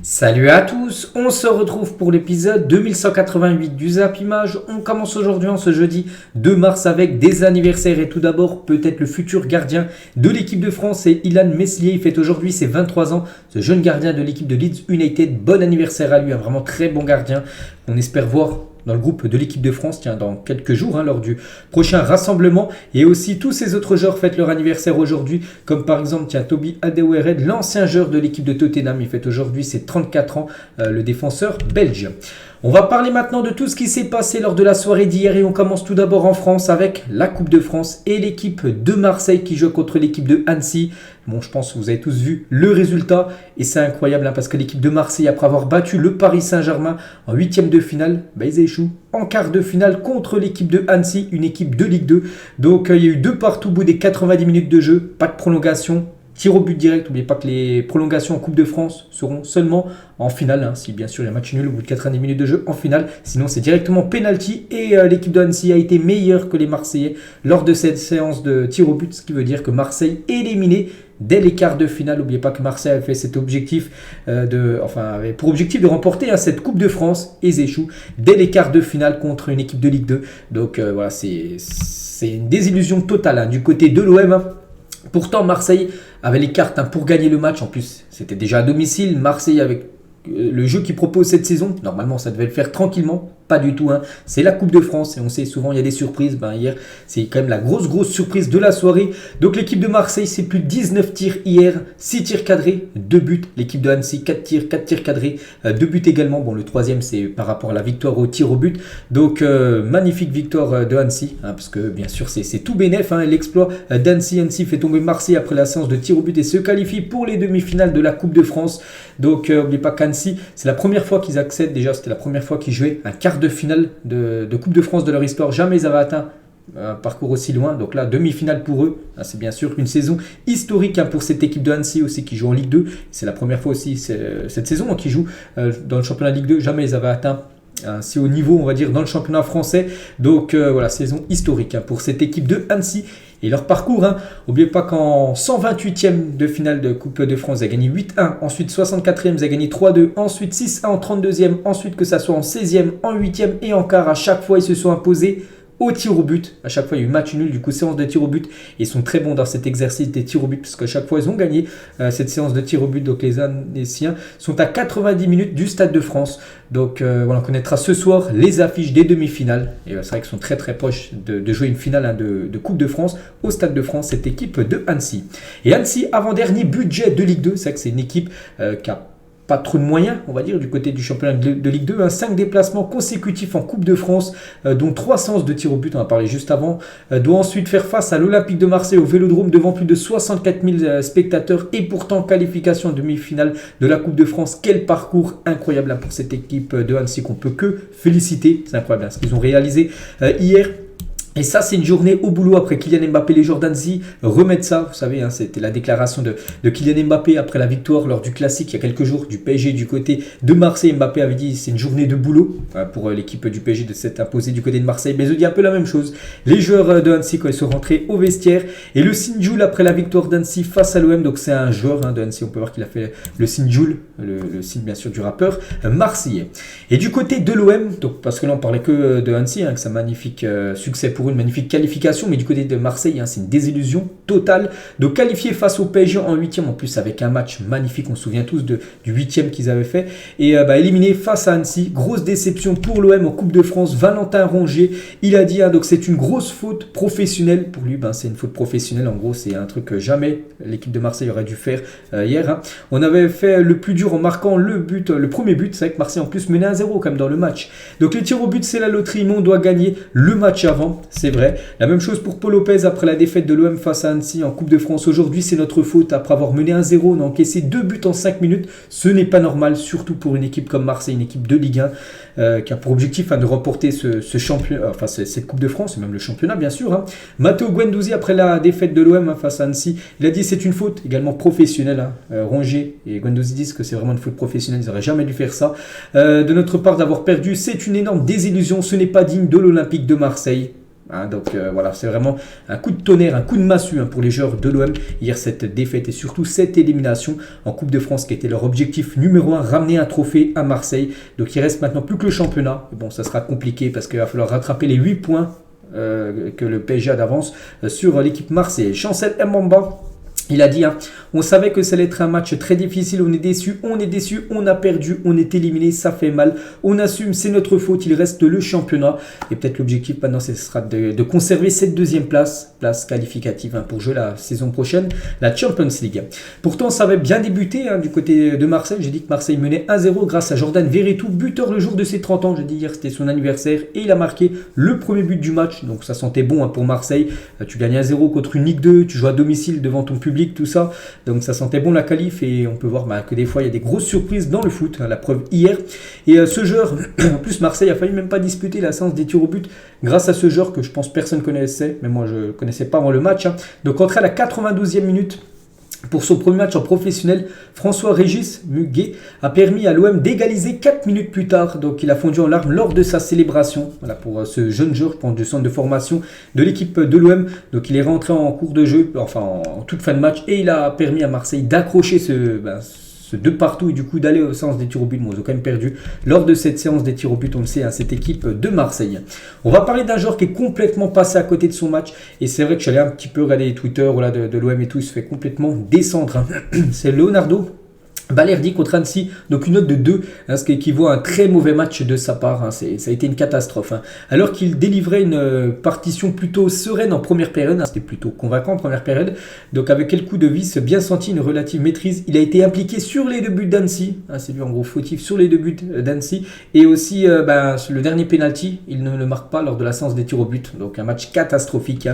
Salut à tous, on se retrouve pour l'épisode 2188 du Zap Image. On commence aujourd'hui en ce jeudi 2 mars avec des anniversaires et tout d'abord peut-être le futur gardien de l'équipe de France, c'est Illan Meslier. Il fête aujourd'hui ses 23 ans, ce jeune gardien de l'équipe de Leeds United. Bon anniversaire à lui, un vraiment très bon gardien. On espère voir dans le groupe de l'équipe de France, dans quelques jours, lors du prochain rassemblement. Et aussi tous ces autres joueurs fêtent leur anniversaire aujourd'hui, comme par exemple, Toby Alderweireld, l'ancien joueur de l'équipe de Tottenham. Il fête aujourd'hui ses 34 ans, le défenseur belge. On va parler maintenant de tout ce qui s'est passé lors de la soirée d'hier et on commence tout d'abord en France avec la Coupe de France et l'équipe de Marseille qui joue contre l'équipe de Annecy. Bon, je pense que vous avez tous vu le résultat et c'est incroyable parce que l'équipe de Marseille, après avoir battu le Paris Saint-Germain en huitième de finale, ils échouent en quart de finale contre l'équipe de Annecy, une équipe de Ligue 2. Donc il y a eu 2 partout au bout des 90 minutes de jeu, pas de prolongation. Tir au but direct, n'oubliez pas que les prolongations en Coupe de France seront seulement en finale, si bien sûr il y a match nul au bout de 90 minutes de jeu en finale, sinon c'est directement penalty et l'équipe de Annecy a été meilleure que les Marseillais lors de cette séance de tir au but, ce qui veut dire que Marseille est éliminé dès les quarts de finale. N'oubliez pas que Marseille avait fait cet objectif avait pour objectif de remporter cette Coupe de France et ils échouent dès les quarts de finale contre une équipe de Ligue 2. Donc voilà, c'est une désillusion totale du côté de l'OM. Pourtant, Marseille avait les cartes pour gagner le match. En plus, c'était déjà à domicile. Marseille, avec le jeu qu'il propose cette saison, normalement, ça devait le faire tranquillement. Pas du tout. C'est la Coupe de France et on sait souvent il y a des surprises. Hier, c'est quand même la grosse surprise de la soirée. Donc l'équipe de Marseille, c'est plus de 19 tirs hier, 6 tirs cadrés, 2 buts. L'équipe de Annecy, 4 tirs cadrés, 2 buts également. Bon, le troisième, c'est par rapport à la victoire au tir au but. Donc magnifique victoire de Annecy, parce que bien sûr, c'est tout bénef. L'exploit d'Annecy. Annecy fait tomber Marseille après la séance de tir au but et se qualifie pour les demi-finales de la Coupe de France. Donc n'oubliez pas qu'Annecy, c'est la première fois qu'ils accèdent. Déjà, c'était la première fois qu'ils jouaient un quart de finale de Coupe de France de leur histoire. Jamais ils avaient atteint un parcours aussi loin. Donc là, demi-finale pour eux. C'est bien sûr une saison historique pour cette équipe de Annecy aussi qui joue en Ligue 2. C'est la première fois aussi cette saison qu'ils jouent dans le championnat de Ligue 2. Jamais ils avaient atteint si haut niveau, on va dire, dans le championnat français. Donc voilà, saison historique pour cette équipe de Annecy. Et leur parcours, n'oubliez pas qu'en 128e de finale de Coupe de France, ils ont gagné 8-1, ensuite 64e, ils ont gagné 3-2, ensuite 6-1 en 32e, ensuite que ça soit en 16e, en 8e et en quart, à chaque fois ils se sont imposés au tir au but. À chaque fois, il y a eu match nul, du coup, séance de tir au but. Ils sont très bons dans cet exercice des tirs au but, parce qu'à chaque fois, ils ont gagné cette séance de tir au but. Donc, les Annéciens sont à 90 minutes du Stade de France. Donc, on connaîtra ce soir les affiches des demi-finales. Et c'est vrai qu'ils sont très proches de jouer une finale de Coupe de France au Stade de France, cette équipe de Annecy. Et Annecy, avant-dernier budget de Ligue 2. C'est vrai que c'est une équipe qui a pas trop de moyens, on va dire, du côté du championnat de Ligue 2. 5 déplacements consécutifs en Coupe de France, dont 3 séances de tir au but, on en a parlé juste avant. Doit ensuite faire face à l'Olympique de Marseille au Vélodrome devant plus de 64 000 spectateurs et pourtant qualification en demi-finale de la Coupe de France. Quel parcours incroyable pour cette équipe de Annecy qu'on peut que féliciter. C'est incroyable ce qu'ils ont réalisé hier. Et ça, c'est une journée au boulot après Kylian Mbappé. Les joueurs d'Annecy remettent ça. Vous savez, c'était la déclaration de Kylian Mbappé après la victoire lors du classique il y a quelques jours du PSG du côté de Marseille. Mbappé avait dit c'est une journée de boulot pour l'équipe du PSG de s'être imposée du côté de Marseille. Mais je dis un peu la même chose. Les joueurs de Annecy quand ils sont rentrés au vestiaire. Et le Sinjoul après la victoire d'Annecy face à l'OM. Donc c'est un joueur de Annecy. On peut voir qu'il a fait le Sinjoul, le signe bien sûr du rappeur marseillais. Et du côté de l'OM, donc parce que là on parlait que de Annecy, que c'est un magnifique succès pour une magnifique qualification, mais du côté de Marseille, c'est une désillusion totale. De qualifier face au PSG en 8e, en plus avec un match magnifique, on se souvient tous du 8e qu'ils avaient fait, et éliminé face à Annecy. Grosse déception pour l'OM en Coupe de France. Valentin Rongier, il a dit, donc c'est une grosse faute professionnelle pour lui. C'est une faute professionnelle, en gros, c'est un truc que jamais l'équipe de Marseille aurait dû faire hier. On avait fait le plus dur en marquant le premier but. C'est vrai que Marseille en plus menait 1-0 quand même dans le match. Donc les tirs au but, c'est la loterie, mais on doit gagner le match avant. C'est vrai. La même chose pour Paul Lopez après la défaite de l'OM face à Annecy en Coupe de France. Aujourd'hui, c'est notre faute. Après avoir mené 1-0, on a encaissé 2 buts en 5 minutes. Ce n'est pas normal, surtout pour une équipe comme Marseille, une équipe de Ligue 1 qui a pour objectif de remporter cette Coupe de France et même le championnat, bien sûr. Matteo Guendouzi, après la défaite de l'OM face à Annecy, il a dit c'est une faute également professionnelle. Rongier et Guendouzi disent que c'est vraiment une faute professionnelle. Ils n'auraient jamais dû faire ça. De notre part, d'avoir perdu, c'est une énorme désillusion. Ce n'est pas digne de l'Olympique de Marseille. Donc voilà, c'est vraiment un coup de tonnerre, un coup de massue pour les joueurs de l'OM. Hier, cette défaite et surtout cette élimination en Coupe de France qui était leur objectif numéro 1, ramener un trophée à Marseille. Donc il reste maintenant plus que le championnat. Bon, ça sera compliqué parce qu'il va falloir rattraper les 8 points que le PSG a d'avance sur l'équipe marseillaise. Chancel Mbamba, il a dit, on savait que ça allait être un match très difficile, on est déçu, on a perdu, on est éliminé, ça fait mal, on assume, c'est notre faute, il reste le championnat. Et peut-être l'objectif maintenant, ce sera de conserver cette deuxième place qualificative pour jouer la saison prochaine, la Champions League. Pourtant, ça avait bien débuté du côté de Marseille. J'ai dit que Marseille menait 1-0 grâce à Jordan Verretou, buteur le jour de ses 30 ans. J'ai dit hier, c'était son anniversaire et il a marqué le premier but du match. Donc ça sentait bon pour Marseille. Tu gagnes 1-0 contre une Ligue 2, tu joues à domicile devant ton public, tout ça, donc ça sentait bon la qualif et on peut voir que des fois il y a des grosses surprises dans le foot, la preuve hier. Et ce joueur, en plus Marseille a failli même pas disputer la séance des tirs au but grâce à ce joueur que je pense personne connaissait, mais moi je connaissais pas avant le match. Donc entré à la 92e minute. Pour son premier match en professionnel, François-Régis Muguet a permis à l'OM d'égaliser 4 minutes plus tard. Donc il a fondu en larmes lors de sa célébration. Voilà pour ce jeune joueur du centre de formation de l'équipe de l'OM. Donc il est rentré en cours de jeu, enfin en toute fin de match, et il a permis à Marseille d'accrocher ce 2 partout et du coup d'aller aux séances des tirs au but. Bon, ils ont quand même perdu lors de cette séance des tirs au but, on le sait, cette équipe de Marseille. On va parler d'un joueur qui est complètement passé à côté de son match et c'est vrai que je suis allé un petit peu regarder les Twitter de l'OM et tout, il se fait complètement descendre. C'est Leonardo Balerdi contre Annecy, donc une note de 2, ce qui équivaut à un très mauvais match de sa part, ça a été une catastrophe. Alors qu'il délivrait une partition plutôt sereine en première période, c'était plutôt convaincant en première période, donc avec quelques coups de vis bien senti, une relative maîtrise, il a été impliqué sur les 2 buts d'Annecy, c'est lui en gros fautif sur les 2 buts d'Annecy, et aussi le dernier penalty, il ne le marque pas lors de la séance des tirs au but, donc un match catastrophique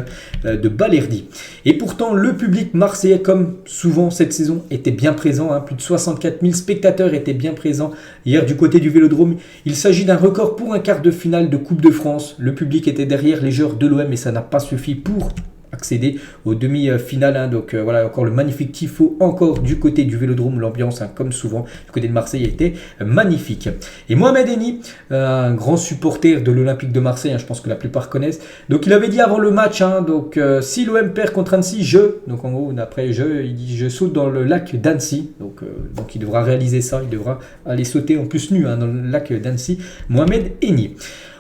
de Balerdi. Et pourtant le public marseillais, comme souvent cette saison, était bien présent, plus de 64 000 spectateurs étaient bien présents hier du côté du Vélodrome. Il s'agit d'un record pour un quart de finale de Coupe de France. Le public était derrière les joueurs de l'OM et ça n'a pas suffi pour accéder aux demi-finales. Donc voilà, encore le magnifique tifo encore du côté du Vélodrome. L'ambiance, comme souvent, du côté de Marseille était magnifique. Et Mohamed Eni, un grand supporter de l'Olympique de Marseille, je pense que la plupart connaissent. Donc il avait dit avant le match, donc si l'OM perd contre Annecy, donc en gros, d'après il dit je saute dans le lac d'Annecy. Donc il devra réaliser ça, il devra aller sauter en plus nu dans le lac d'Annecy. Mohamed Eni.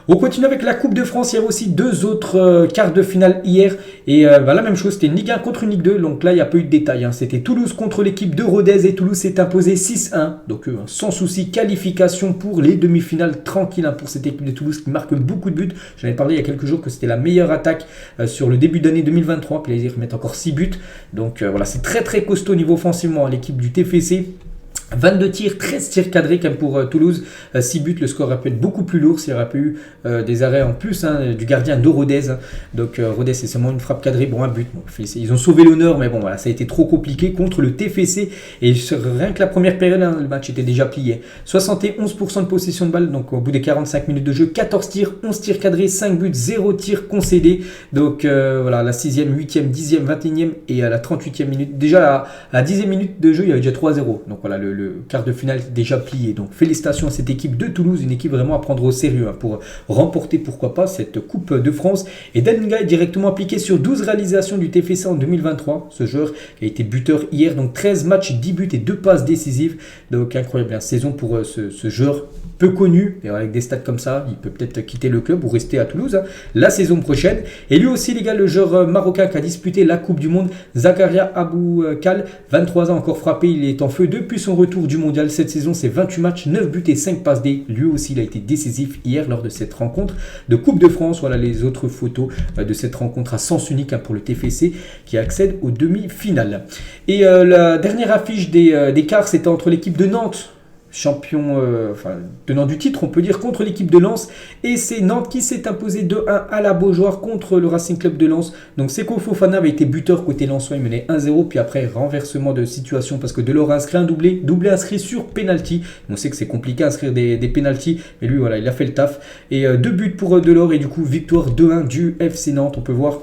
On continue avec la Coupe de France. Il y avait aussi 2 autres quarts de finale hier. Et la même chose, c'était une Ligue 1 contre une Ligue 2. Donc là, il n'y a pas eu de détails. C'était Toulouse contre l'équipe de Rodez. Et Toulouse s'est imposé 6-1. Donc sans souci, qualification pour les demi-finales. Tranquille pour cette équipe de Toulouse qui marque beaucoup de buts. J'en ai parlé il y a quelques jours que c'était la meilleure attaque sur le début d'année 2023. Puis ils remettent encore 6 buts. Donc voilà, c'est très très costaud au niveau offensivement. L'équipe du TFC. 22 tirs, 13 tirs cadrés comme pour Toulouse, 6 buts, le score aurait pu être beaucoup plus lourd s'il n'y aurait pas eu des arrêts en plus du gardien de Rodez. Donc Rodez c'est seulement une frappe cadrée, un but. Ils ont sauvé l'honneur, mais ça a été trop compliqué contre le TFC. Et rien que la première période, le match était déjà plié. 71% de possession de balle, donc au bout des 45 minutes de jeu, 14 tirs, 11 tirs cadrés, 5 buts, 0 tirs concédés. Donc voilà, la 6e, 8e, 10e, 21e et à la 38e minute. Déjà à la 10e minute de jeu, il y avait déjà 3-0. Donc voilà, le quart de finale déjà plié. Donc félicitations à cette équipe de Toulouse, une équipe vraiment à prendre au sérieux pour remporter pourquoi pas cette Coupe de France. Et Dalinga est directement appliqué sur 12 réalisations du TFC en 2023. Ce joueur qui a été buteur hier, donc 13 matchs, 10 buts et 2 passes décisives. Donc incroyable saison pour ce joueur peu connu, et avec des stats comme ça, il peut peut-être quitter le club ou rester à Toulouse la saison prochaine. Et lui aussi, les gars, le joueur marocain qui a disputé la Coupe du Monde, Zakaria Aboukal, 23 ans, encore frappé, il est en feu depuis son retour du mondial. Cette saison, c'est 28 matchs, 9 buts et 5 passes D. Lui aussi, il a été décisif hier lors de cette rencontre de Coupe de France. Voilà les autres photos de cette rencontre à sens unique pour le TFC qui accède aux demi-finales. Et la dernière affiche des quarts, c'était entre l'équipe de Nantes, champion, tenant du titre, on peut dire, contre l'équipe de Lens. Et c'est Nantes qui s'est imposé 2-1 à la Beaujoire contre le Racing Club de Lens. Donc Seko Fofana avait été buteur côté lensois, il menait 1-0. Puis après, renversement de situation parce que Delors a inscrit un doublé inscrit sur penalty. On sait que c'est compliqué à inscrire des penalties, mais lui, voilà, il a fait le taf. Et 2 buts pour Delors et du coup, victoire 2-1 du FC Nantes. On peut voir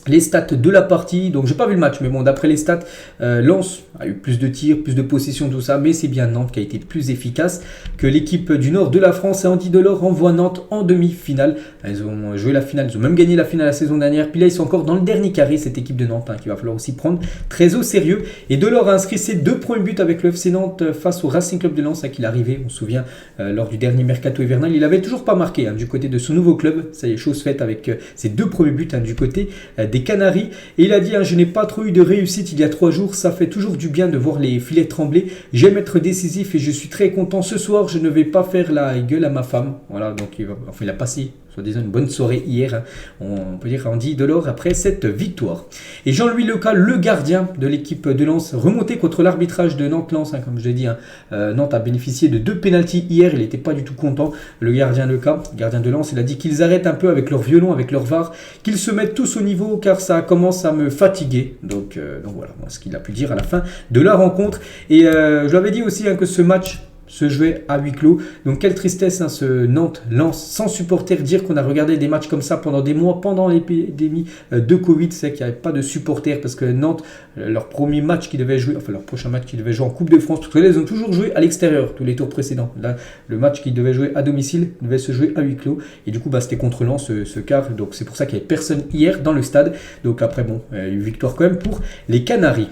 les stats de la partie, donc j'ai pas vu le match, mais bon, d'après les stats, Lens a eu plus de tirs, plus de possession, tout ça, mais c'est bien Nantes qui a été plus efficace que l'équipe du nord de la France. Et Andy Delors envoie Nantes en demi-finale. Ils ont joué la finale, ils ont même gagné la finale la saison dernière, puis là ils sont encore dans le dernier carré, cette équipe de Nantes, qu'il va falloir aussi prendre très au sérieux. Et Delors a inscrit ses 2 premiers buts avec le FC Nantes face au Racing Club de Lens, qu'il est arrivé, on se souvient, lors du dernier mercato hivernal, il avait toujours pas marqué du côté de son nouveau club. Ça y est, chose faite avec ses 2 premiers buts du côté des Canaries. Et il a dit, je n'ai pas trop eu de réussite il y a 3 jours, ça fait toujours du bien de voir les filets trembler, j'aime être décisif et je suis très content. Ce soir je ne vais pas faire la gueule à ma femme. Voilà, donc il a passé soi-disant une bonne soirée hier, on peut dire Andy Delors après cette victoire. Et Jean-Louis Leca, le gardien de l'équipe de Lens, remonté contre l'arbitrage de Nantes-Lens, comme je l'ai dit, Nantes a bénéficié de 2 pénaltys hier, il n'était pas du tout content, le gardien Leca, gardien de Lens, il a dit qu'ils arrêtent un peu avec leur violon, avec leur VAR, qu'ils se mettent tous au niveau car ça commence à me fatiguer. Donc voilà, ce qu'il a pu dire à la fin de la rencontre. Et je l'avais dit aussi que ce match se jouait à huis clos. Donc quelle tristesse ce Nantes-Lens sans supporters. Dire qu'on a regardé des matchs comme ça pendant des mois, pendant l'épidémie de Covid, c'est qu'il n'y avait pas de supporters parce que Nantes, leur premier match qu'ils devaient jouer, enfin leur prochain match qu'ils devaient jouer en Coupe de France, parce que là ils ont toujours joué à l'extérieur tous les tours précédents. Là, le match qu'ils devaient jouer à domicile devait se jouer à huis clos et du coup c'était contre Lens ce quart. Donc c'est pour ça qu'il n'y avait personne hier dans le stade. Donc après il y a eu victoire quand même pour les Canaries.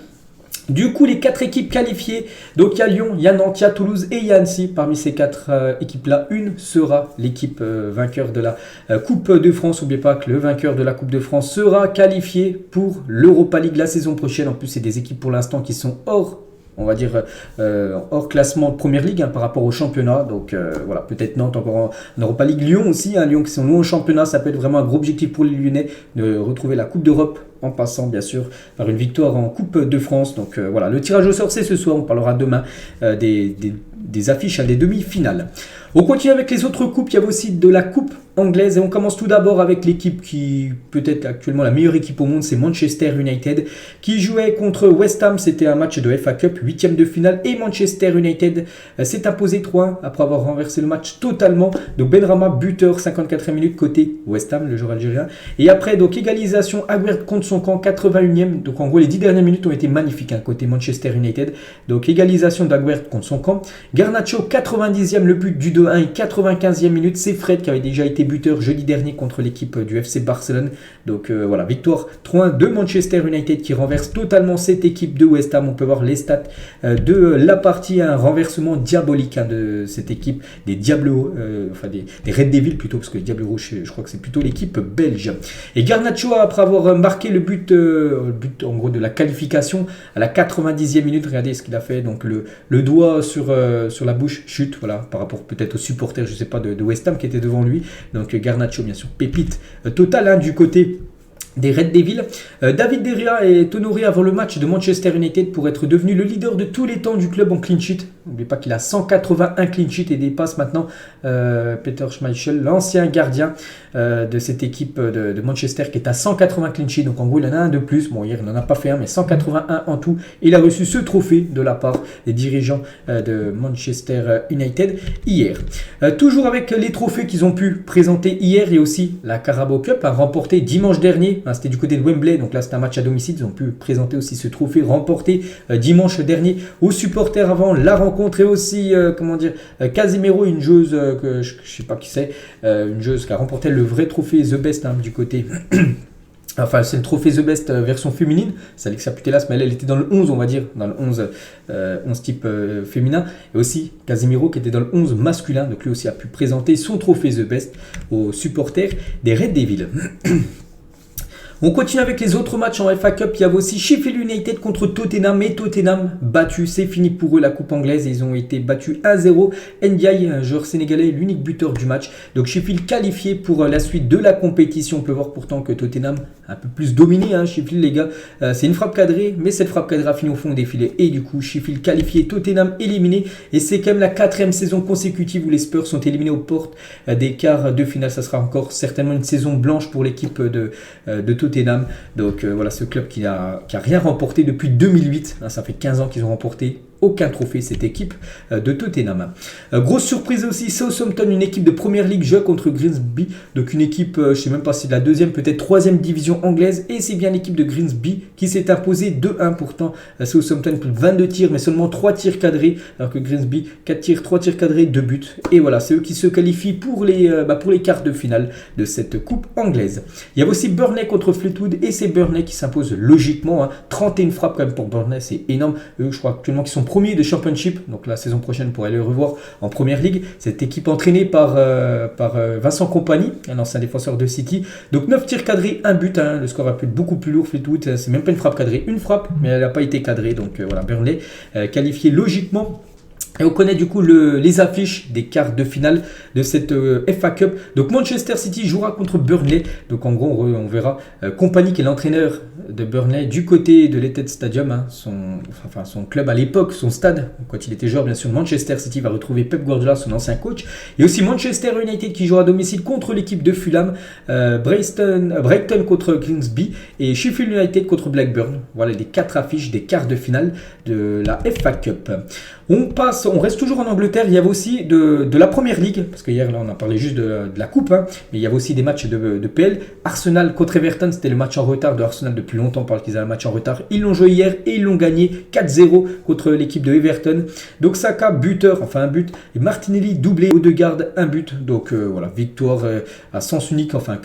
Du coup, les 4 équipes qualifiées, donc il y a Lyon, il y a Nantes, il y a Toulouse et il y a Annecy. Parmi ces 4 équipes-là, une sera l'équipe vainqueur de la Coupe de France. N'oubliez pas que le vainqueur de la Coupe de France sera qualifié pour l'Europa League la saison prochaine. En plus, c'est des équipes pour l'instant qui sont hors classement de Première Ligue par rapport au championnat. Donc voilà, peut-être Nantes encore en Europa League. Lyon aussi, Lyon qui sont loin au championnat, ça peut être vraiment un gros objectif pour les Lyonnais de retrouver la Coupe d'Europe en passant bien sûr par une victoire en Coupe de France. Donc voilà, le tirage au sort c'est ce soir, on parlera demain des affiches des demi-finales. On continue avec les autres coupes, il y avait aussi de la coupe anglaise et on commence tout d'abord avec l'équipe qui peut-être actuellement la meilleure équipe au monde, c'est Manchester United qui jouait contre West Ham. C'était un match de FA Cup, 8e de finale et Manchester United s'est imposé 3-1 après avoir renversé le match totalement. Donc Benrahma buteur, 54e minute côté West Ham, le joueur algérien. Et après donc égalisation, Aguerd contre son camp, 81e. Donc en gros les 10 dernières minutes ont été magnifiques côté Manchester United. Donc égalisation d'Aguerd contre son camp. Garnacho, 90e, le but du 2-1 et 95e minute. C'est Fred qui avait déjà été buteur jeudi dernier contre l'équipe du FC Barcelone. Donc voilà, victoire 3-1 de Manchester United qui renverse totalement cette équipe de West Ham. On peut voir les stats de la partie, un renversement diabolique de cette équipe des Diablos, des Red Devils plutôt, parce que les Diables Rouges, je crois que c'est plutôt l'équipe belge. Et Garnacho, après avoir marqué le but en gros de la qualification à la 90e minute, regardez ce qu'il a fait, donc le doigt sur la bouche, chute, voilà, par rapport peut-être aux supporters, je sais pas, de West Ham qui était devant lui. Donc Garnacho, bien sûr, pépite totale du côté des Red Devils. David De Gea est honoré avant le match de Manchester United pour être devenu le leader de tous les temps du club en clean sheet. N'oubliez pas qu'il a 181 clean sheets et dépasse maintenant Peter Schmeichel, l'ancien gardien de cette équipe de Manchester qui est à 180 clean sheets. Donc en gros il en a un de plus. Bon, hier il n'en a pas fait un, mais 181 en tout. Il a reçu ce trophée de la part des dirigeants de Manchester United hier. Toujours avec les trophées qu'ils ont pu présenter hier et aussi la Carabao Cup remportée dimanche dernier. C'était du côté de Wembley, donc là c'était un match à domicile. Ils ont pu présenter aussi ce trophée remporté dimanche dernier aux supporters avant la rencontre. Et aussi, Casemiro, une joueuse que je ne sais pas qui c'est, une joueuse qui a remporté le vrai trophée The Best du côté. Enfin, c'est le trophée The Best version féminine. C'est Alexia Putellas, mais elle était dans le 11, on va dire, dans le 11 type féminin. Et aussi Casemiro qui était dans le 11 masculin. Donc lui aussi a pu présenter son trophée The Best aux supporters des Red Devils. On continue avec les autres matchs en FA Cup. Il y avait aussi Sheffield United contre Tottenham. Et Tottenham battu. C'est fini pour eux la coupe anglaise. Ils ont été battus 1-0. Ndiaye, un joueur sénégalais, l'unique buteur du match. Donc Sheffield qualifié pour la suite de la compétition. On peut voir pourtant que Tottenham a un peu plus dominé. Sheffield, les gars. C'est une frappe cadrée. Mais cette frappe cadrée a fini au fond des filets. Et du coup, Sheffield qualifié, Tottenham éliminé. Et c'est quand même la 4e saison consécutive où les Spurs sont éliminés aux portes des quarts de finale. Ça sera encore certainement une saison blanche pour l'équipe de Tottenham. Donc voilà, ce club qui a rien remporté depuis 2008. Ça fait 15 ans qu'ils ont remporté aucun trophée cette équipe de Tottenham. Grosse surprise aussi, Southampton, une équipe de première ligue, joue contre Grimsby, donc une équipe, je ne sais même pas si c'est de la deuxième, peut-être troisième division anglaise, et c'est bien l'équipe de Grimsby qui s'est imposée 2-1. Pourtant Southampton plus de 22 tirs mais seulement 3 tirs cadrés, alors que Grimsby 4 tirs, 3 tirs cadrés, 2 buts, et voilà, c'est eux qui se qualifient pour les quarts de finale de cette coupe anglaise. Il y a aussi Burnley contre Fleetwood, et c'est Burnley qui s'impose logiquement, hein. 31 frappes quand même pour Burnley, c'est énorme. Eux, je crois actuellement qu'ils sont premiers de Championship, donc la saison prochaine pour aller le revoir en Première Ligue. Cette équipe entraînée par Vincent Kompany, un ancien défenseur de City. Donc 9 tirs cadrés, 1 but, hein. Le score a pu être beaucoup plus lourd. Fleetwood, c'est même pas une frappe cadrée, une frappe, mais elle n'a pas été cadrée. Donc voilà, Burnley qualifié logiquement. Et on connaît du coup les affiches des quarts de finale de cette FA Cup. Donc Manchester City jouera contre Burnley. Donc en gros on verra Kompany, qui est l'entraîneur de Burnley, du côté de l'Etihad Stadium, hein, son club à l'époque, son stade, quand il était joueur bien sûr. Manchester City va retrouver Pep Guardiola, son ancien coach. Et aussi Manchester United qui jouera à domicile contre l'équipe de Fulham, Brighton contre Grimsby et Sheffield United contre Blackburn. Voilà les 4 affiches des quarts de finale de la FA Cup. On reste toujours en Angleterre. Il y avait aussi de la Première Ligue, parce que hier là, on a parlé juste de la coupe, hein, mais il y avait aussi des matchs de PL. Arsenal contre Everton, c'était le match en retard de Arsenal depuis longtemps, parce qu'ils avaient un match en retard. Ils l'ont joué hier et ils l'ont gagné 4-0 contre l'équipe de Everton. Donc Saka, buteur, enfin un but, et Martinelli doublé, Odegaard un but. Donc voilà, victoire à sens unique, enfin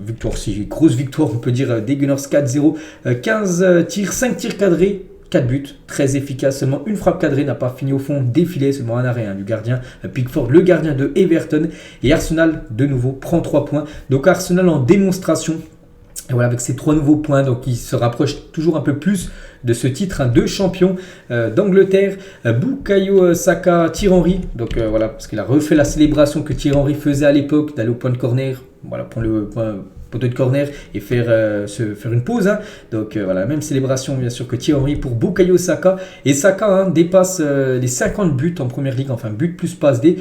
victoire, si grosse victoire on peut dire des Gunners, 4-0, 15 tirs, 5 tirs cadrés, 4 buts, très efficace, seulement une frappe cadrée, n'a pas fini au fond, défilé, seulement un arrêt du gardien Pickford, le gardien de Everton. Et Arsenal, de nouveau, prend 3 points. Donc Arsenal en démonstration. Et voilà, avec ces 3 nouveaux points, donc il se rapproche toujours un peu plus de ce titre, hein, de champion d'Angleterre. Bukayo Saka, Thierry Henry, donc voilà, parce qu'il a refait la célébration que Thierry Henry faisait à l'époque, d'aller au point de corner, voilà, prendre le poteau de corner et faire une pause, hein. Donc voilà, même célébration bien sûr que Thierry Henry pour Bukayo Saka. Et Saka, hein, dépasse les 50 buts en Première Ligue, enfin but plus passe D,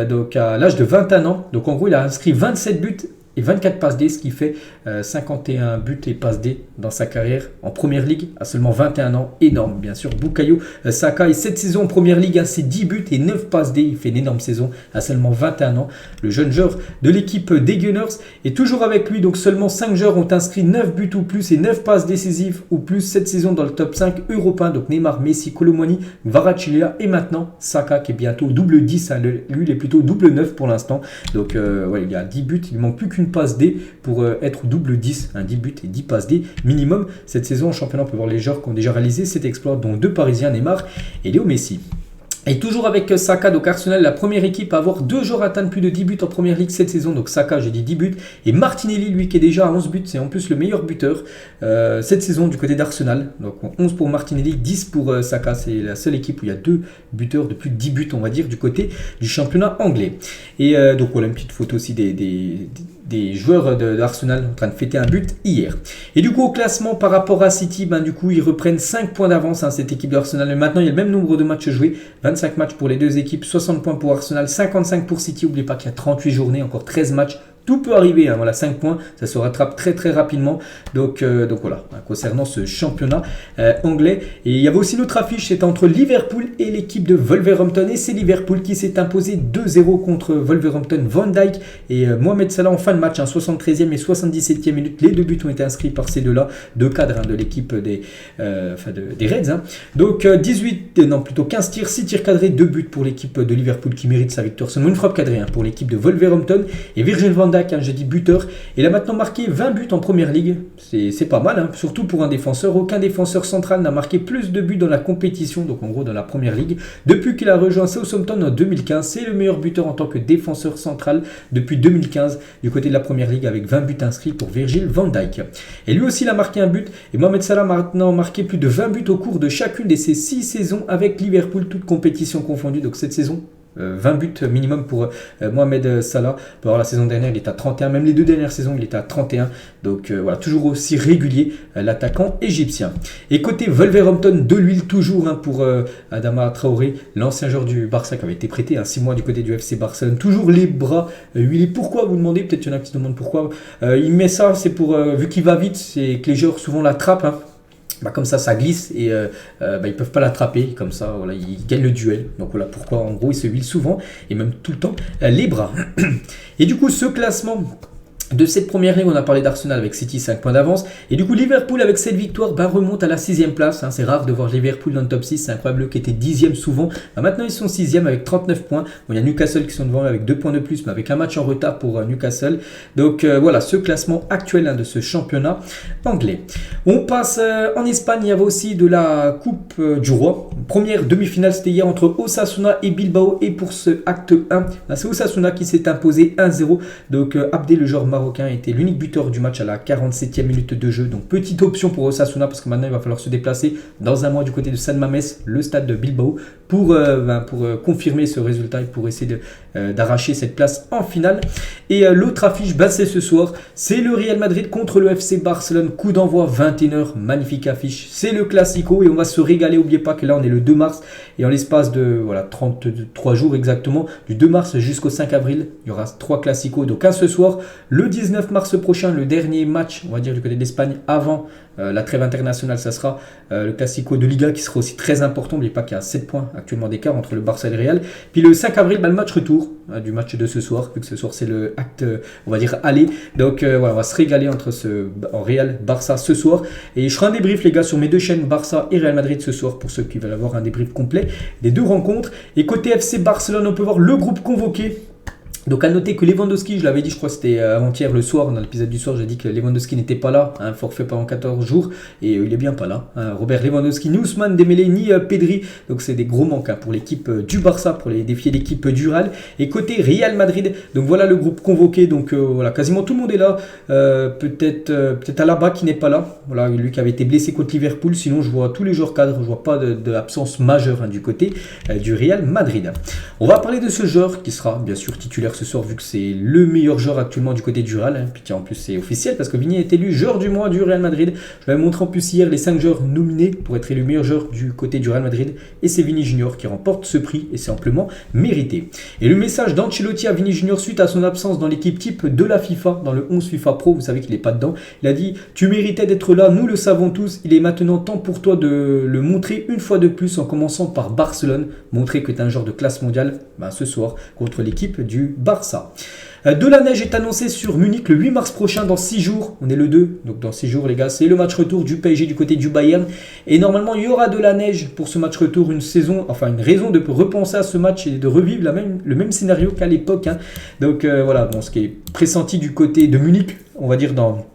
donc à l'âge de 21 ans. Donc en gros il a inscrit 27 buts et 24 passes D, ce qui fait 51 buts et passes D dans sa carrière en Première Ligue à seulement 21 ans. Énorme, bien sûr, Bukayo Saka. Et cette saison en Première Ligue, hein, c'est 10 buts et 9 passes D. Il fait une énorme saison à seulement 21 ans. Le jeune joueur de l'équipe des Gunners est toujours avec lui. Donc seulement 5 joueurs ont inscrit 9 buts ou plus et 9 passes décisives ou plus cette saison dans le top 5 européen. Donc Neymar, Messi, Kolo Muani, Kvaratskhelia et maintenant Saka qui est bientôt double 10. Hein. Lui, il est plutôt double 9 pour l'instant. Donc ouais, il y a 10 buts. Il ne manque plus qu'une passe D pour être double 10, 10 buts et 10 passes D minimum. Cette saison en championnat, on peut voir les joueurs qui ont déjà réalisé cet exploit, dont 2 Parisiens, Neymar et Léo Messi. Et toujours avec Saka, donc Arsenal, la première équipe à avoir 2 joueurs atteindre plus de 10 buts en Première Ligue cette saison. Donc Saka, j'ai dit 10 buts. Et Martinelli, lui, qui est déjà à 11 buts, c'est en plus le meilleur buteur cette saison du côté d'Arsenal. Donc 11 pour Martinelli, 10 pour Saka. C'est la seule équipe où il y a 2 buteurs de plus de 10 buts, on va dire, du côté du championnat anglais. Et donc voilà, une petite photo aussi des joueurs d'Arsenal en train de fêter un but hier. Et du coup, au classement par rapport à City, du coup, ils reprennent 5 points d'avance, hein, cette équipe d'Arsenal. Mais maintenant, il y a le même nombre de matchs joués, 25 matchs pour les deux équipes, 60 points pour Arsenal, 55 pour City. N'oubliez pas qu'il y a 38 journées, encore 13 matchs. Tout peut arriver, hein, voilà, 5 points, ça se rattrape très très rapidement. Donc voilà, concernant ce championnat anglais. Et il y avait aussi notre affiche, c'était entre Liverpool et l'équipe de Wolverhampton. Et c'est Liverpool qui s'est imposé 2-0 contre Wolverhampton. Van Dijk et Mohamed Salah en fin de match, 73e et 77e minute. Les 2 buts ont été inscrits par ces deux-là, 2 cadres, hein, de l'équipe des Reds. Hein. Donc 15 tirs, 6 tirs cadrés, 2 buts pour l'équipe de Liverpool qui mérite sa victoire. Seulement une frappe cadrée, hein, pour l'équipe de Wolverhampton. Et Virgil van Dijk, j'ai dit buteur, il a maintenant marqué 20 buts en Première Ligue, c'est pas mal, hein, surtout pour un défenseur. Aucun défenseur central n'a marqué plus de buts dans la compétition, donc en gros dans la Première Ligue, depuis qu'il a rejoint Southampton en 2015. C'est le meilleur buteur en tant que défenseur central depuis 2015 du côté de la Première Ligue, avec 20 buts inscrits pour Virgil van Dijk. Et lui aussi il a marqué un but, et Mohamed Salah a maintenant marqué plus de 20 buts au cours de chacune de ses 6 saisons avec Liverpool, toutes compétitions confondues. Donc cette saison, 20 buts minimum pour Mohamed Salah. Alors, la saison dernière il était à 31, même les 2 dernières saisons il était à 31, donc voilà, toujours aussi régulier, l'attaquant égyptien. Et côté Wolverhampton, de l'huile toujours, hein, pour Adama Traoré, l'ancien joueur du Barça qui avait été prêté 6 mois du côté du FC Barcelone, toujours les bras huilés. Pourquoi, vous demandez, peut-être qu'il y en a qui se demandent pourquoi il met ça, c'est pour vu qu'il va vite, c'est que les joueurs souvent l'attrapent, hein. comme ça glisse et ils peuvent pas l'attraper. Comme ça, voilà, ils gagnent le duel. Donc voilà pourquoi, en gros, ils se huilent souvent et même tout le temps les bras. Et du coup, ce classement de cette première ligue, on a parlé d'Arsenal avec City 5 points d'avance. Et du coup, Liverpool avec cette victoire remonte à la 6e place. C'est rare de voir Liverpool dans le top 6. C'est incroyable qui était 10e souvent. Maintenant, ils sont 6e avec 39 points. Bon, il y a Newcastle qui sont devant avec 2 points de plus, mais avec un match en retard pour Newcastle. Donc voilà, ce classement actuel de ce championnat anglais. On passe en Espagne. Il y avait aussi de la Coupe du Roi. Première demi-finale, c'était hier entre Osasuna et Bilbao. Et pour ce acte 1, c'est Osasuna qui s'est imposé 1-0. Donc Abdé, le joueur marocain, était l'unique buteur du match à la 47e minute de jeu. Donc petite option pour Osasuna parce que maintenant il va falloir se déplacer dans un mois du côté de San Mamés, le stade de Bilbao, pour confirmer ce résultat et pour essayer d'arracher cette place en finale. Et l'autre affiche, c'est ce soir, c'est le Real Madrid contre le FC Barcelone, coup d'envoi 21h, magnifique affiche, c'est le Classico et on va se régaler. N'oubliez pas que là on est le 2 mars et en l'espace de 33 jours exactement, du 2 mars jusqu'au 5 avril, il y aura 3 Classicos, donc un ce soir, le 19 mars prochain, le dernier match, on va dire, du côté de l'Espagne avant la trêve internationale, ça sera le Classico de Liga qui sera aussi très important. N'oubliez pas qu'il y a 7 points actuellement d'écart entre le Barça et le Real. Puis le 5 avril, le match retour du match de ce soir, vu que ce soir c'est le acte, on va dire, aller. Donc voilà, on va se régaler entre en Real, Barça ce soir. Et je ferai un débrief, les gars, sur mes 2 chaînes Barça et Real Madrid ce soir, pour ceux qui veulent avoir un débrief complet des 2 rencontres. Et côté FC Barcelone, on peut voir le groupe convoqué. Donc à noter que Lewandowski, je l'avais dit, je crois que c'était avant-hier le soir, dans l'épisode du soir, j'ai dit que Lewandowski n'était pas là, forfait pendant 14 jours, et il est bien pas là. Robert Lewandowski, ni Ousmane Dembélé, ni Pedri, donc c'est des gros manques pour l'équipe du Barça, pour les défier l'équipe du Real. Et côté Real Madrid, donc voilà le groupe convoqué, donc voilà, quasiment tout le monde est là, peut-être Alaba qui n'est pas là, voilà, lui qui avait été blessé contre Liverpool, sinon je vois tous les joueurs cadres, je vois pas d'absence majeure du côté du Real Madrid. On va parler de ce joueur qui sera bien sûr titulaire ce soir, vu que c'est le meilleur joueur actuellement du côté du Real. Puis tiens, en plus c'est officiel parce que Vini est élu joueur du mois du Real Madrid. Je vais vous montrer en plus hier les 5 joueurs nominés pour être élu meilleur joueur du côté du Real Madrid. Et c'est Vini Junior qui remporte ce prix et c'est amplement mérité. Et le message d'Ancelotti à Vini Junior suite à son absence dans l'équipe type de la FIFA, dans le 11 FIFA Pro, vous savez qu'il n'est pas dedans. Il a dit: tu méritais d'être là, nous le savons tous. Il est maintenant temps pour toi de le montrer une fois de plus en commençant par Barcelone. Montrer que tu es un joueur de classe mondiale ce soir contre l'équipe du Barça. De la neige est annoncée sur Munich le 8 mars prochain, dans 6 jours. On est le 2, donc dans 6 jours les gars, c'est le match retour du PSG du côté du Bayern. Et normalement il y aura de la neige pour ce match retour, une raison de repenser à ce match et de revivre le même scénario qu'à l'époque. Donc voilà, ce qui est pressenti du côté de Munich, on va dire dans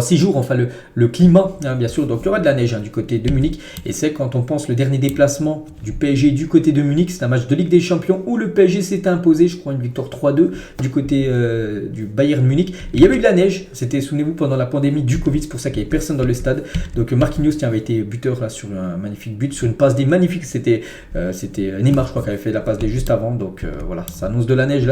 6 jours, enfin le climat, bien sûr, donc il y aura de la neige du côté de Munich. Et c'est quand on pense le dernier déplacement du PSG du côté de Munich, c'est un match de Ligue des Champions où le PSG s'est imposé, je crois une victoire 3-2 du côté du Bayern Munich. Et il y avait eu de la neige, c'était, souvenez-vous, pendant la pandémie du Covid, c'est pour ça qu'il n'y avait personne dans le stade. Donc Marquinhos avait été buteur là, sur un magnifique but, sur une passe D magnifique, c'était Neymar, je crois, qui avait fait la passe D juste avant. Donc voilà, ça annonce de la neige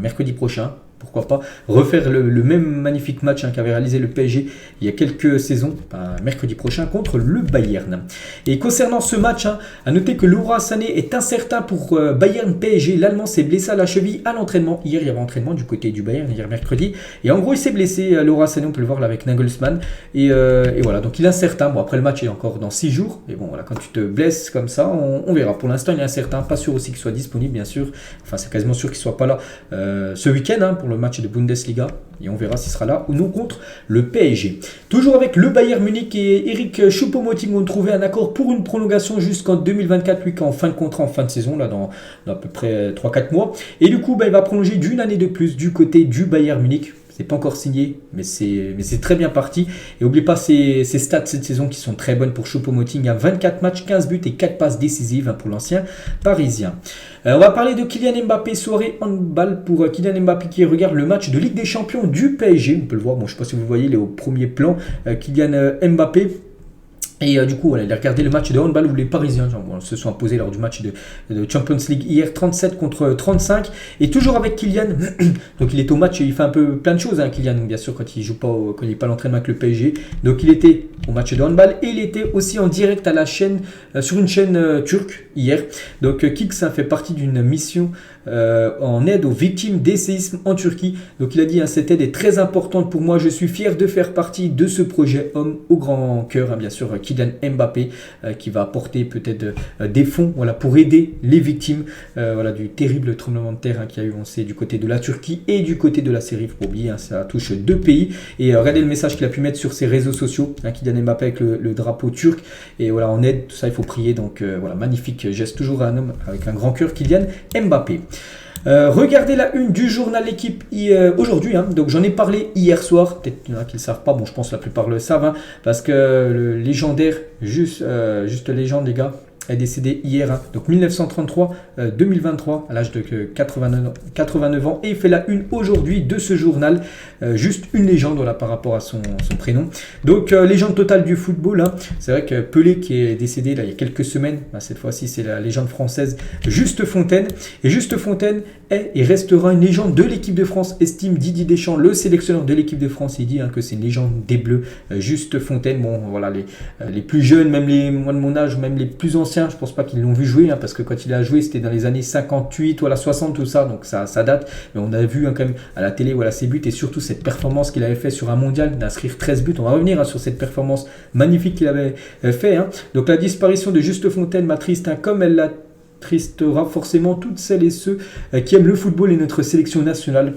mercredi prochain. Pourquoi pas refaire le même magnifique match qu'avait réalisé le PSG il y a quelques saisons, mercredi prochain contre le Bayern. Et concernant ce match, à noter que Leroy Sané est incertain pour Bayern PSG. L'Allemand s'est blessé à la cheville à l'entraînement. Hier, il y avait entraînement du côté du Bayern, hier mercredi. Et en gros, il s'est blessé, Leroy Sané, on peut le voir là avec Nagelsmann. Et voilà, donc il est incertain. Bon, après le match est encore dans 6 jours. Mais bon, voilà, quand tu te blesses comme ça, on verra. Pour l'instant, il est incertain. Pas sûr aussi qu'il soit disponible, bien sûr. Enfin, c'est quasiment sûr qu'il ne soit pas là ce week-end pour le match de Bundesliga. Et on verra s'il sera là ou non contre le PSG. Toujours avec le Bayern Munich et Eric Choupo-Moting ont trouvé un accord pour une prolongation jusqu'en 2024, lui qui est en fin de contrat, en fin de saison, là dans à peu près 3-4 mois. Et du coup, il va prolonger d'une année de plus du côté du Bayern Munich. C'est pas encore signé, mais c'est très bien parti. Et n'oubliez pas ses stats cette saison qui sont très bonnes pour Choupo-Moting. Il y a 24 matchs, 15 buts et 4 passes décisives pour l'ancien parisien. On va parler de Kylian Mbappé, soirée handball pour Kylian Mbappé qui regarde le match de Ligue des Champions du PSG. On peut le voir, je ne sais pas si vous voyez, il est au premier plan, Kylian Mbappé. Et du coup, il a regardé le match de handball où les Parisiens se sont imposés lors du match de Champions League hier, 37 contre 35. Et toujours avec Kylian, donc il est au match, il fait un peu plein de choses, Kylian, bien sûr, quand il joue pas, quand il n'est pas à l'entraînement avec le PSG. Donc il était au match de handball et il était aussi en direct à la chaîne, sur une chaîne turque hier. Donc Kix fait partie d'une mission en aide aux victimes des séismes en Turquie. Donc il a dit, cette aide est très importante pour moi, je suis fier de faire partie de ce projet homme au grand cœur, bien sûr, Kylian Mbappé qui va apporter peut-être des fonds voilà, pour aider les victimes voilà, du terrible tremblement de terre qu'il y a eu, on sait, du côté de la Turquie et du côté de la Syrie. Il faut pas oublier, ça touche deux pays. Et regardez le message qu'il a pu mettre sur ses réseaux sociaux, Kylian Mbappé avec le drapeau turc. Et voilà, en aide, tout ça, il faut prier. Donc voilà, magnifique geste, toujours un homme avec un grand cœur, Kylian Mbappé. Regardez la une du journal L'équipe aujourd'hui, donc j'en ai parlé hier soir, peut-être qu'il y en a qui ne le savent pas, bon je pense que la plupart le savent, parce que le légendaire, juste légende les gars, est décédé hier, donc 1933-2023, à l'âge de 89 ans, et il fait la une aujourd'hui de ce journal, juste une légende voilà, par rapport à son prénom. Donc légende totale du football, c'est vrai que Pelé qui est décédé là, il y a quelques semaines, cette fois-ci c'est la légende française Juste Fontaine, et Juste Fontaine est et restera une légende de l'équipe de France, estime Didier Deschamps, le sélectionneur de l'équipe de France. Il dit que c'est une légende des Bleus. Juste Fontaine, bon voilà, les plus jeunes, même moi de mon âge, même les plus anciens, je pense pas qu'ils l'ont vu jouer, parce que quand il a joué c'était dans les années 58 ou 60, tout ça, donc ça date, mais on a vu quand même à la télé voilà, ses buts et surtout cette performance qu'il avait fait sur un mondial d'inscrire 13 buts. On va revenir sur cette performance magnifique qu'il avait fait. Donc la disparition de Juste Fontaine m'attriste comme elle l'a tristera forcément toutes celles et ceux qui aiment le football et notre sélection nationale.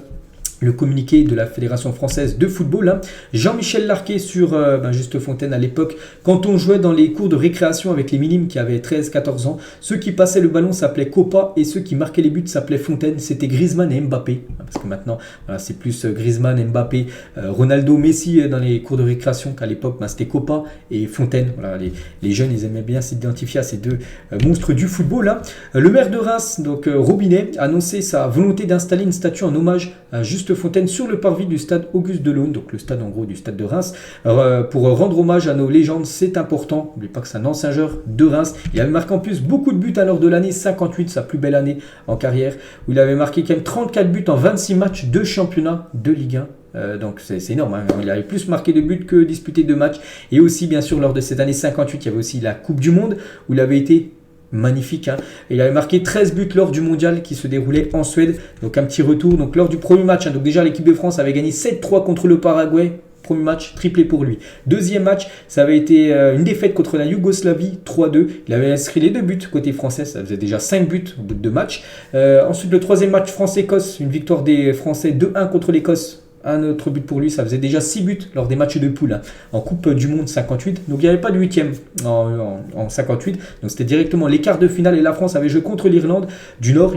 Le communiqué de la Fédération française de football, Jean-Michel Larquet sur Juste Fontaine à l'époque, quand on jouait dans les cours de récréation avec les minimes qui avaient 13-14 ans, ceux qui passaient le ballon s'appelaient Copa et ceux qui marquaient les buts s'appelaient Fontaine. C'était Griezmann et Mbappé, parce que maintenant voilà, c'est plus Griezmann, Mbappé, Ronaldo, Messi dans les cours de récréation, qu'à l'époque c'était Copa et Fontaine. Voilà, les jeunes ils aimaient bien s'identifier à ces deux monstres du football. Le maire de Reims, donc Robinet, a annoncé sa volonté d'installer une statue en hommage à Juste Fontaine sur le parvis du stade Auguste Delaune, donc le stade en gros du stade de Reims, pour rendre hommage à nos légendes. C'est important, n'oubliez pas que c'est un ancien joueur de Reims. Il avait marqué en plus beaucoup de buts lors de l'année 58, sa plus belle année en carrière, où il avait marqué quand même 34 buts en 26 matchs de championnat de Ligue 1. Donc c'est énorme, il avait plus marqué de buts que disputé de matchs. Et aussi bien sûr lors de cette année 58, il y avait aussi la Coupe du Monde où il avait été magnifique. Il avait marqué 13 buts lors du mondial qui se déroulait en Suède. Donc un petit retour. Donc lors du premier match, donc déjà l'équipe de France avait gagné 7-3 contre le Paraguay. Premier match, triplé pour lui. Deuxième match, ça avait été une défaite contre la Yougoslavie, 3-2. Il avait inscrit les 2 buts côté français, ça faisait déjà 5 buts au bout de 2 matchs. Ensuite, le troisième match France-Écosse, une victoire des Français 2-1 contre l'Écosse. Un autre but pour lui, ça faisait déjà 6 buts lors des matchs de poule en Coupe du Monde 58. Donc il n'y avait pas de 8e en 58. Donc c'était directement les quarts de finale et la France avait joué contre l'Irlande du Nord.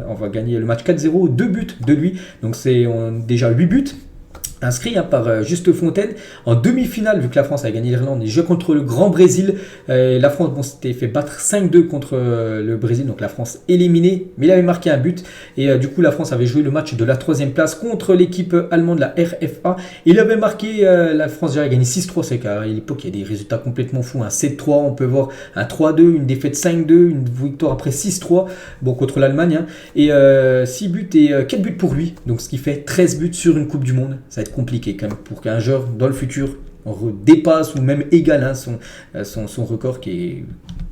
On va gagner le match 4-0, 2 buts de lui. Donc c'est déjà 8 buts. Inscrit par Juste Fontaine en demi-finale, vu que la France a gagné l'Irlande, il joue contre le Grand Brésil. La France s'était fait battre 5-2 contre le Brésil, donc la France éliminée, mais il avait marqué un but. Et du coup, la France avait joué le match de la 3e place contre l'équipe allemande, la RFA. Il avait marqué, la France déjà a gagné 6-3, c'est qu'à l'époque, il y a des résultats complètement fous. Un 7-3, on peut voir un 3-2, une défaite 5-2, une victoire après 6-3 contre l'Allemagne. Et 6 buts et 4 buts pour lui, donc ce qui fait 13 buts sur une Coupe du Monde. Ça va être compliqué quand même pour qu'un joueur dans le futur dépasse ou même égale son record qui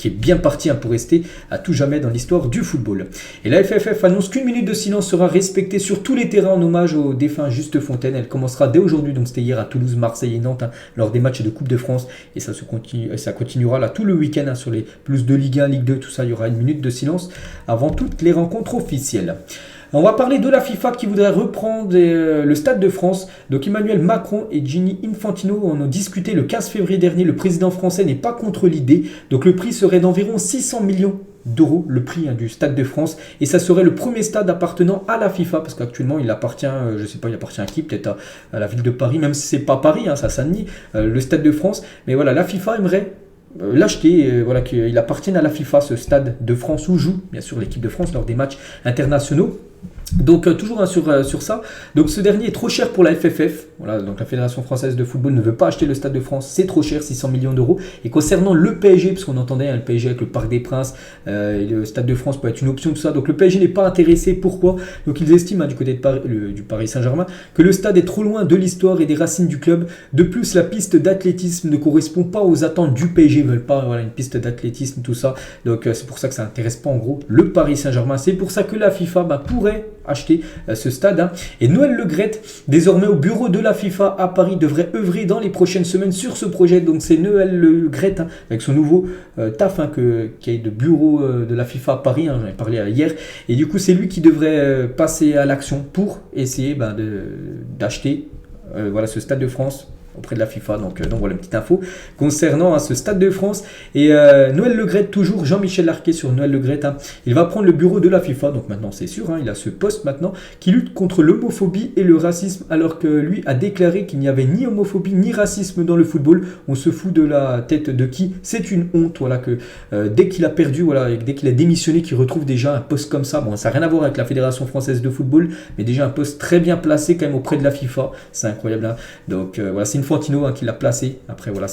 est bien parti pour rester à tout jamais dans l'histoire du football. Et la FFF annonce qu'une minute de silence sera respectée sur tous les terrains en hommage au défunt Juste Fontaine. Elle commencera dès aujourd'hui, donc c'était hier à Toulouse, Marseille et Nantes lors des matchs de Coupe de France, et ça continuera là tout le week-end sur les plus de Ligue 1, Ligue 2, tout ça, il y aura une minute de silence avant toutes les rencontres officielles. On va parler de la FIFA qui voudrait reprendre le Stade de France. Donc Emmanuel Macron et Gianni Infantino en ont discuté le 15 février dernier. Le président français n'est pas contre l'idée. Donc le prix serait d'environ 600 millions d'euros, le prix du Stade de France. Et ça serait le premier stade appartenant à la FIFA, parce qu'actuellement il appartient, je sais pas, il appartient à qui, peut-être à la ville de Paris, même si c'est pas Paris, ça Saint-Denis, le Stade de France. Mais voilà, la FIFA aimerait l'acheter, voilà, qu'il appartienne à la FIFA, ce Stade de France où joue bien sûr l'équipe de France lors des matchs internationaux. Donc toujours sur ça, donc ce dernier est trop cher pour la FFF, voilà, donc la Fédération Française de Football ne veut pas acheter le Stade de France, c'est trop cher, 600 millions d'euros. Et concernant le PSG, parce qu'on entendait le PSG avec le Parc des Princes, et le Stade de France peut être une option, tout ça, donc le PSG n'est pas intéressé. Pourquoi? Donc ils estiment du côté de du Paris Saint-Germain que le stade est trop loin de l'histoire et des racines du club. De plus, la piste d'athlétisme ne correspond pas aux attentes du PSG, ils veulent pas une piste d'athlétisme, tout ça, donc c'est pour ça que ça n'intéresse pas en gros le Paris Saint-Germain. C'est pour ça que la FIFA pourrait acheter ce stade. Hein. Et Noël Le Graët, désormais au bureau de la FIFA à Paris, devrait œuvrer dans les prochaines semaines sur ce projet. Donc c'est Noël Le Graët hein, avec son nouveau taf hein, qui est de bureau de la FIFA à Paris, hein, j'en ai parlé hier. Et du coup c'est lui qui devrait passer à l'action pour essayer d'acheter voilà, ce Stade de France auprès de la FIFA. Donc voilà une petite info concernant hein, ce Stade de France. Et Noël Le Graët, toujours Jean-Michel Larquet sur Noël Le Graët. Hein, il va prendre le bureau de la FIFA. Donc maintenant c'est sûr, hein, il a ce poste maintenant qui lutte contre l'homophobie et le racisme, alors que lui a déclaré qu'il n'y avait ni homophobie ni racisme dans le football. On se fout de la tête de qui? C'est une honte. Voilà que dès qu'il a perdu, voilà, et dès qu'il a démissionné, qu'il retrouve déjà un poste comme ça. Bon, ça n'a rien à voir avec la Fédération Française de Football, mais déjà un poste très bien placé quand même auprès de la FIFA. C'est incroyable. Hein. Donc voilà, c'est Infantino hein, qui l'a placé. Après voilà,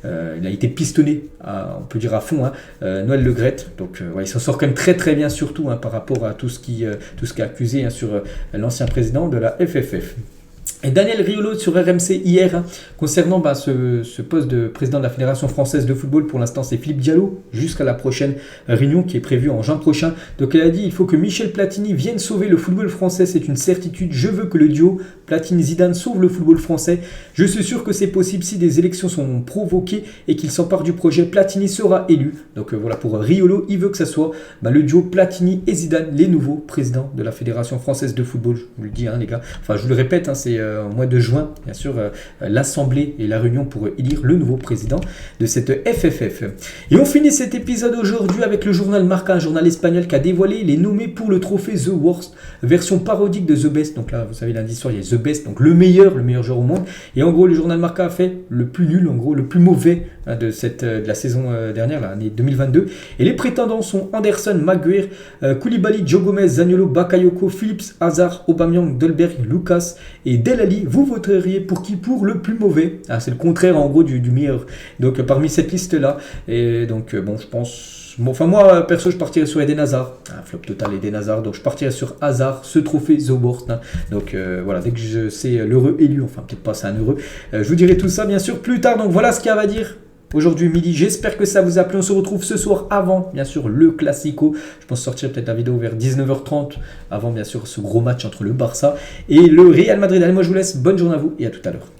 il a été pistonné, on peut dire à fond, hein, Noël Le Graët. Donc ouais, il s'en sort quand même très très bien, surtout hein, par rapport à tout ce qui est accusé hein, sur l'ancien président de la FFF. Et Daniel Riolo sur RMC hier, hein, concernant ce poste de président de la Fédération Française de Football, pour l'instant c'est Philippe Diallo, jusqu'à la prochaine réunion qui est prévue en juin prochain. Donc elle a dit, il faut que Michel Platini vienne sauver le football français, c'est une certitude, je veux que le duo Platini-Zidane sauve le football français. Je suis sûr que c'est possible si des élections sont provoquées et qu'il s'empare du projet, Platini sera élu. Donc voilà, pour Riolo, il veut que ça soit le duo Platini et Zidane, les nouveaux présidents de la Fédération Française de Football. Je vous le dis hein, les gars, enfin je vous le répète, hein, c'est au mois de juin, bien sûr, l'Assemblée et la réunion pour élire le nouveau président de cette FFF. Et on finit cet épisode aujourd'hui avec le journal Marca, un journal espagnol qui a dévoilé les nommés pour le trophée The Worst, version parodique de The Best. Donc là, vous savez, lundi soir, il y a The Best, donc le meilleur joueur au monde. Et en gros, le journal Marca a fait le plus nul, en gros, le plus mauvais hein, de la saison dernière, l'année 2022. Et les prétendants sont Anderson, Maguire, Koulibaly, Joe Gomez, Zaniolo, Bakayoko, Phillips, Hazard, Aubameyang, Dolberg, Lucas et Del Ali. Vous voteriez pour qui? Pour le plus mauvais. Ah, c'est le contraire en gros du meilleur. Donc parmi cette liste là. Et donc bon, je pense. Bon, enfin moi perso je partirais sur Eden Hazard. Un flop total Eden Hazard. Donc je partirais sur Hazard, ce trophée The Worst. Hein. Donc voilà, dès que je sais l'heureux élu, enfin peut-être pas c'est un heureux. Je vous dirai tout ça bien sûr plus tard. Donc voilà ce qu'il y a à dire. Aujourd'hui midi, j'espère que ça vous a plu. On se retrouve ce soir avant, bien sûr, le Classico. Je pense sortir peut-être la vidéo vers 19h30, avant bien sûr ce gros match entre le Barça et le Real Madrid. Allez, moi je vous laisse, bonne journée à vous et à tout à l'heure.